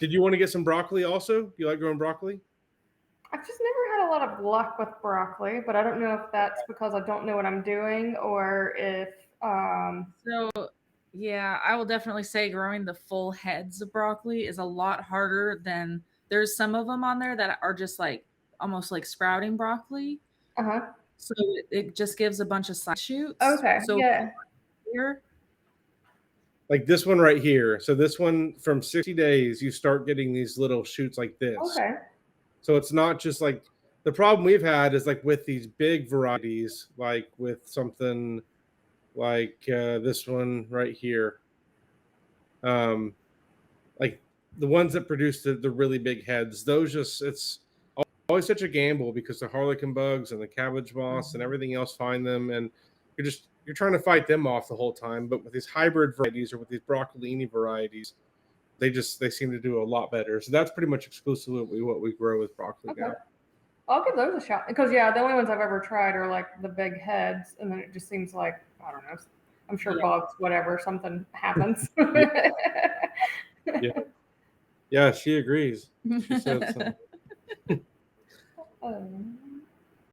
Did you want to get some broccoli also? Do you like growing broccoli? I've just never had a lot of luck with broccoli, but I don't know if that's because I don't know what I'm doing or if So, yeah, I will definitely say growing the full heads of broccoli is a lot harder than there's some of them on there that are just like almost like sprouting broccoli. uh-huh. So it just gives a bunch of side shoots. Okay, So yeah. here, Like this one right here. So this one from 60 days, you start getting these little shoots like this. Okay. So it's not just like the problem we've had is like with these big varieties, like with something like this one right here. Like the ones that produce the really big heads, those just it's always such a gamble because the harlequin bugs and the cabbage moths and everything else find them, and you're trying to fight them off the whole time. But with these hybrid varieties or with these broccolini varieties, they seem to do a lot better. So that's pretty much exclusively what we grow with broccoli Okay. now. I'll give those a shot because yeah, the only ones I've ever tried are like the big heads, and then it just seems like I don't know. I'm sure bugs, whatever, something happens. Yeah. Yeah, she agrees. She said so.